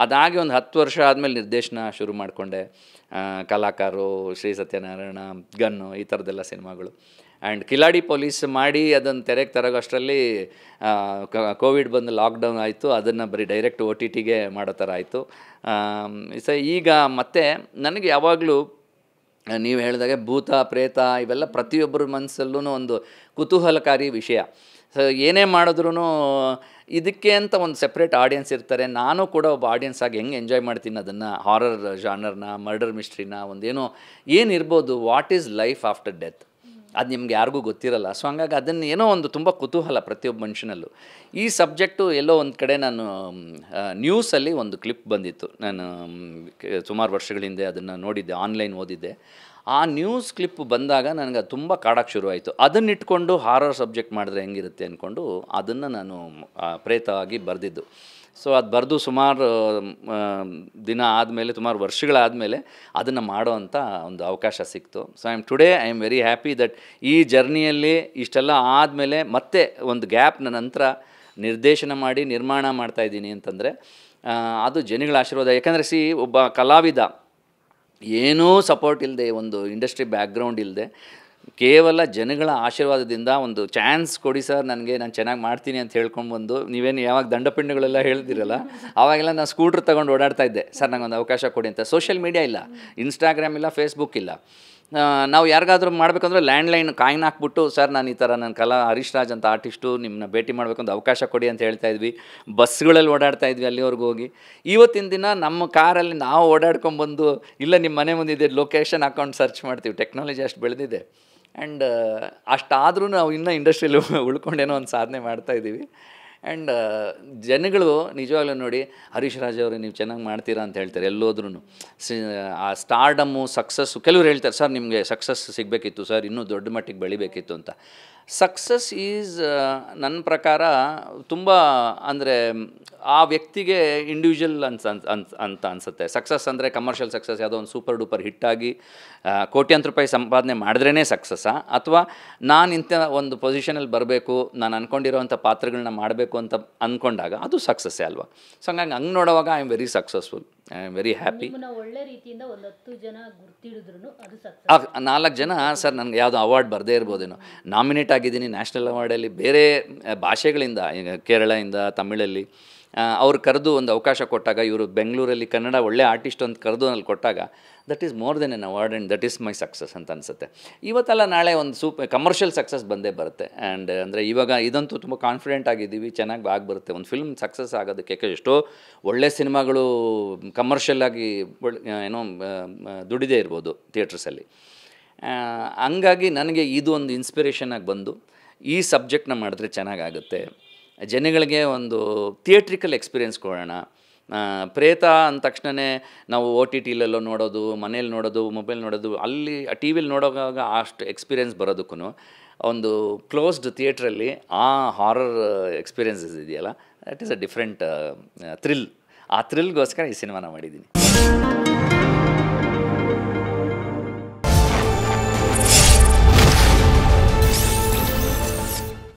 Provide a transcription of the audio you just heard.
ಅದಾಗಿ ಒಂದು 10 ವರ್ಷ ಆದಮೇಲೆ ನಿರ್ದೇಶನ ಶುರು ಮಾಡಿಕೊಂಡೆ. ಕಲಾಕಾರು, ಶ್ರೀ ಸತ್ಯನಾರಾಯಣ, ಗನ್ನು ಈ ಥರದ್ದೆಲ್ಲ ಸಿನಿಮಾಗಳು. ಆ್ಯಂಡ್ ಕಿಲಾಡಿ ಪೊಲೀಸ್ ಮಾಡಿ ಅದನ್ನು ತೆರೆಗೆ ತರೋದು ಅಷ್ಟರಲ್ಲಿ ಕೋವಿಡ್ ಬಂದು ಲಾಕ್ಡೌನ್ ಆಯಿತು. ಅದನ್ನು ಬರೀ ಡೈರೆಕ್ಟ್ OTTಗೆ ಮಾಡೋ ಥರ ಆಯಿತು. ಸೊ ಈಗ ಮತ್ತೆ ನನಗೆ ಯಾವಾಗಲೂ ನೀವು ಹೇಳಿದಾಗೆ ಭೂತ ಪ್ರೇತ ಇವೆಲ್ಲ ಪ್ರತಿಯೊಬ್ಬರ ಮನಸ್ಸಲ್ಲೂ ಒಂದು ಕುತೂಹಲಕಾರಿ ವಿಷಯ. ಸೊ ಏನೇ ಮಾಡಿದ್ರೂ ಇದಕ್ಕೆ ಅಂತ ಒಂದು ಸೆಪ್ರೇಟ್ ಆಡಿಯನ್ಸ್ ಇರ್ತಾರೆ. ನಾನು ಕೂಡ ಒಬ್ಬ ಆಡಿಯನ್ಸ್ ಆಗಿ ಹೆಂಗೆ ಎಂಜಾಯ್ ಮಾಡ್ತೀನಿ ಅದನ್ನು, ಹಾರರ್ ಜಾನರ್ನ, ಮರ್ಡರ್ ಮಿಸ್ಟ್ರಿನ, ಒಂದೇನೋ ಏನಿರ್ಬೋದು, what is life after death, ಅದು ನಿಮ್ಗೆ ಯಾರಿಗೂ ಗೊತ್ತಿರಲ್ಲ. ಸೊ ಹಂಗಾಗಿ ಅದನ್ನು ಏನೋ ಒಂದು ತುಂಬ ಕುತೂಹಲ ಪ್ರತಿಯೊಬ್ಬ ಮನುಷ್ಯನಲ್ಲೂ. ಈ ಸಬ್ಜೆಕ್ಟು ಎಲ್ಲೋ ಒಂದು ಕಡೆ ನಾನು ನ್ಯೂಸಲ್ಲಿ ಒಂದು ಕ್ಲಿಪ್ ಬಂದಿತ್ತು, ನಾನು ಸುಮಾರು ವರ್ಷಗಳ ಹಿಂದೆ ಅದನ್ನು ನೋಡಿದ್ದೆ, ಆನ್ಲೈನ್ ಓದಿದ್ದೆ. ಆ ನ್ಯೂಸ್ ಕ್ಲಿಪ್ ಬಂದಾಗ ನನಗೆ ಅದು ತುಂಬ ಕಾಡೋಕ್ಕೆ ಶುರುವಾಯಿತು. ಅದನ್ನಿಟ್ಕೊಂಡು ಹಾರರ್ ಸಬ್ಜೆಕ್ಟ್ ಮಾಡಿದ್ರೆ ಹೆಂಗಿರುತ್ತೆ ಅಂದ್ಕೊಂಡು ಅದನ್ನು ನಾನು ಪ್ರೇತವಾಗಿ ಬರೆದಿದ್ದು. ಸೊ ಅದು ಬರೆದು ಸುಮಾರು ದಿನ ಆದಮೇಲೆ, ಸುಮಾರು ವರ್ಷಗಳಾದಮೇಲೆ ಅದನ್ನು ಮಾಡೋ ಅಂಥ ಒಂದು ಅವಕಾಶ ಸಿಕ್ತು. So I am very happy that ಈ ಜರ್ನಿಯಲ್ಲಿ ಇಷ್ಟೆಲ್ಲ ಆದಮೇಲೆ ಮತ್ತೆ ಒಂದು ಗ್ಯಾಪ್ನ ನಂತರ ನಿರ್ದೇಶನ ಮಾಡಿ ನಿರ್ಮಾಣ ಮಾಡ್ತಾಯಿದ್ದೀನಿ ಅಂತಂದರೆ ಅದು ಜನಗಳ ಆಶೀರ್ವಾದ. ಯಾಕಂದರೆ ಒಬ್ಬ ಕಲಾವಿದ ಏನೂ ಸಪೋರ್ಟ್ ಇಲ್ಲದೆ, ಒಂದು ಇಂಡಸ್ಟ್ರಿ ಬ್ಯಾಕ್ಗ್ರೌಂಡ್ ಇಲ್ಲದೆ, ಕೇವಲ ಜನಗಳ ಆಶೀರ್ವಾದದಿಂದ ಒಂದು ಚಾನ್ಸ್ ಕೊಡಿ ಸರ್ ನನಗೆ, ನಾನು ಚೆನ್ನಾಗಿ ಮಾಡ್ತೀನಿ ಅಂತ ಹೇಳ್ಕೊಂಡ್ಬಂದು, ನೀವೇನು ಯಾವಾಗ ದಂಡಪಿಂಡಗಳೆಲ್ಲ ಹೇಳ್ದಿರಲ್ಲ ಆವಾಗೆಲ್ಲ ನಾನು ಸ್ಕೂಟ್ರ್ ತೊಗೊಂಡು ಓಡಾಡ್ತಾ ಇದ್ದೆ, ಸರ್ ನನಗೊಂದು ಅವಕಾಶ ಕೊಡಿ ಅಂತ. ಸೋಷಿಯಲ್ ಮೀಡಿಯಾ ಇಲ್ಲ, ಇನ್ಸ್ಟಾಗ್ರಾಮ್ ಇಲ್ಲ, ಫೇಸ್ಬುಕ್ ಇಲ್ಲ. ನಾವು ಯಾರಿಗಾದ್ರೂ ಮಾಡಬೇಕಂದ್ರೆ ಲ್ಯಾಂಡ್ಲೈನ್ ಕಾಯಿನ್ ಹಾಕ್ಬಿಟ್ಟು, ಸರ್ ನಾನು ಈ ಥರ ನನ್ನ ಹರೀಶ್ ರಾಜ್ ಅಂತ ಆರ್ಟಿಸ್ಟು, ನಿಮ್ಮನ್ನ ಭೇಟಿ ಮಾಡಬೇಕಂತ ಅವಕಾಶ ಕೊಡಿ ಅಂತ ಹೇಳ್ತಾಯಿದ್ವಿ. ಬಸ್ಗಳಲ್ಲಿ ಓಡಾಡ್ತಾ ಇದ್ವಿ ಅಲ್ಲಿವರೆಗೂ ಹೋಗಿ. ಇವತ್ತಿನ ದಿನ ನಮ್ಮ ಕಾರಲ್ಲಿ ನಾವು ಓಡಾಡ್ಕೊಂಬಂದು, ಇಲ್ಲ ನಿಮ್ಮ ಮನೆ ಮುಂದಿದೆ ಲೊಕೇಶನ್ ಹಾಕೊಂಡು ಸರ್ಚ್ ಮಾಡ್ತೀವಿ. ಟೆಕ್ನಾಲಜಿ ಅಷ್ಟು ಬೆಳೆದಿದೆ. ಆ್ಯಂಡ್ ಅಷ್ಟಾದರೂ ನಾವು ಇನ್ನೂ ಇಂಡಸ್ಟ್ರಿಯಲ್ಲಿ ಉಳ್ಕೊಂಡೇನೋ ಒಂದು ಸಾಧನೆ ಮಾಡ್ತಾಯಿದ್ದೀವಿ. ಆ್ಯಂಡ್ ಜನಗಳು ನಿಜವಾಗ್ಲೂ ನೋಡಿ, ಹರೀಶ್ ರಾಜ್ ಅವರು ನೀವು ಚೆನ್ನಾಗಿ ಮಾಡ್ತೀರಾ ಅಂತ ಹೇಳ್ತಾರೆ ಎಲ್ಲೋದ್ರೂ. ಆ ಸ್ಟಾರ್ಡಮ್ಮು, ಸಕ್ಸಸ್ಸು, ಕೆಲವ್ರು ಹೇಳ್ತಾರೆ ಸರ್ ನಿಮಗೆ ಸಕ್ಸಸ್ ಸಿಗಬೇಕಿತ್ತು ಸರ್, ಇನ್ನೂ ದೊಡ್ಡ ಮಟ್ಟಿಗೆ ಬೆಳಿಬೇಕಿತ್ತು ಅಂತ. ಸಕ್ಸಸ್ ಈಸ್ ನನ್ನ ಪ್ರಕಾರ ತುಂಬ ಅಂದರೆ ಆ ವ್ಯಕ್ತಿಗೆ ಇಂಡಿವಿಜುವಲ್ ಅಂತ ಅನಿಸುತ್ತೆ. ಸಕ್ಸಸ್ ಅಂದರೆ ಕಮರ್ಷಿಯಲ್ ಸಕ್ಸಸ್, ಯಾವುದೋ ಒಂದು ಸೂಪರ್ ಡೂಪರ್ ಹಿಟ್ಟಾಗಿ ಕೋಟ್ಯಾಂತರ ರೂಪಾಯಿ ಸಂಪಾದನೆ ಮಾಡಿದ್ರೇ ಸಕ್ಸಸ್ಸಾ, ಅಥವಾ ನಾನು ಇಂಥ ಒಂದು ಪೊಸಿಷನಲ್ಲಿ ಬರಬೇಕು, ನಾನು ಅಂದ್ಕೊಂಡಿರೋವಂಥ ಪಾತ್ರಗಳನ್ನ ಮಾಡಬೇಕು ಅಂತ ಅಂದ್ಕೊಂಡಾಗ ಅದು ಸಕ್ಸಸ್ಸೇ ಅಲ್ವಾ. ಸೊ ಹಂಗೆ ನೋಡುವಾಗ I am very successful, I am very happy. ಒಳ್ಳೆ ರೀತಿಯಿಂದ ಒಂದು 10 ಜನ ಗುರ್ತಿಡಿದ್ರು ಅದು ಸಕ್ಸಸ್. 4 ಜನ ಸರ್ ನನಗೆ ಯಾವುದೋ ಅವಾರ್ಡ್ ಬರದೇ ಇರ್ಬೋದೇನೋ, ನಾಮಿನೇಟ್ ಆಗಿದ್ದೀನಿ ನ್ಯಾಷನಲ್ ಅವಾರ್ಡಲ್ಲಿ, ಬೇರೆ ಭಾಷೆಗಳಿಂದ, ಈಗ ಕೇರಳದಿಂದ, ತಮಿಳಲ್ಲಿ ಅವ್ರು ಕರೆದು ಒಂದು ಅವಕಾಶ ಕೊಟ್ಟಾಗ, ಇವರು ಬೆಂಗಳೂರಲ್ಲಿ ಕನ್ನಡ ಒಳ್ಳೆ ಆರ್ಟಿಸ್ಟ್ ಅಂತ ಕರೆದು ಅಲ್ಲಿ ಕೊಟ್ಟಾಗ, that is more than N award and that is my success ಅಂತ ಅನಿಸುತ್ತೆ. ಇವತ್ತಲ್ಲ ನಾಳೆ ಒಂದು ಕಮರ್ಷಿಯಲ್ ಸಕ್ಸಸ್ ಬಂದೇ ಬರುತ್ತೆ. ಆ್ಯಂಡ್ ಅಂದರೆ ಇವಾಗ ಇದಂತೂ ತುಂಬ ಕಾನ್ಫಿಡೆಂಟ್ ಆಗಿದ್ದೀವಿ, ಚೆನ್ನಾಗಿ ಆಗಿಬರುತ್ತೆ. ಒಂದು ಫಿಲ್ಮ್ ಸಕ್ಸಸ್ ಆಗೋದಕ್ಕೆ ಎಷ್ಟೋ ಒಳ್ಳೆ ಸಿನಿಮಾಗಳು ಕಮರ್ಷಿಯಲ್ಲಾಗಿ ಏನೋ ದುಡಿದೇ ಇರ್ಬೋದು ಥಿಯೇಟರ್ಸಲ್ಲಿ. ಹಂಗಾಗಿ ನನಗೆ ಇದು ಒಂದು ಇನ್ಸ್ಪಿರೇಷನಾಗಿ ಬಂದು ಈ ಸಬ್ಜೆಕ್ಟ್ನ ಮಾಡಿದ್ರೆ ಚೆನ್ನಾಗಾಗುತ್ತೆ, ಜನಗಳಿಗೆ ಒಂದು ಥಿಯೇಟ್ರಿಕಲ್ ಎಕ್ಸ್ಪೀರಿಯೆನ್ಸ್ ಕೊಡೋಣ. ಪ್ರೇತ ಅಂದ ತಕ್ಷಣವೇ ನಾವು OTTಲೆಲ್ಲೋ ನೋಡೋದು, ಮನೇಲಿ ನೋಡೋದು, ಮೊಬೈಲ್ ನೋಡೋದು, ಅಲ್ಲಿ ಟಿವಿಲಿ ನೋಡೋವಾಗ ಅಷ್ಟು ಎಕ್ಸ್ಪೀರಿಯೆನ್ಸ್ ಬರೋದಕ್ಕೂ ಒಂದು ಕ್ಲೋಸ್ಡ್ ಥಿಯೇಟ್ರಲ್ಲಿ ಆ ಹಾರರ್ ಎಕ್ಸ್ಪೀರಿಯೆನ್ಸಸ್ ಇದೆಯಲ್ಲ, that is a different thrill. ಆ ಥ್ರಿಲ್ಗೋಸ್ಕರ ಈ ಸಿನಿಮಾನ ಮಾಡಿದ್ದೀನಿ.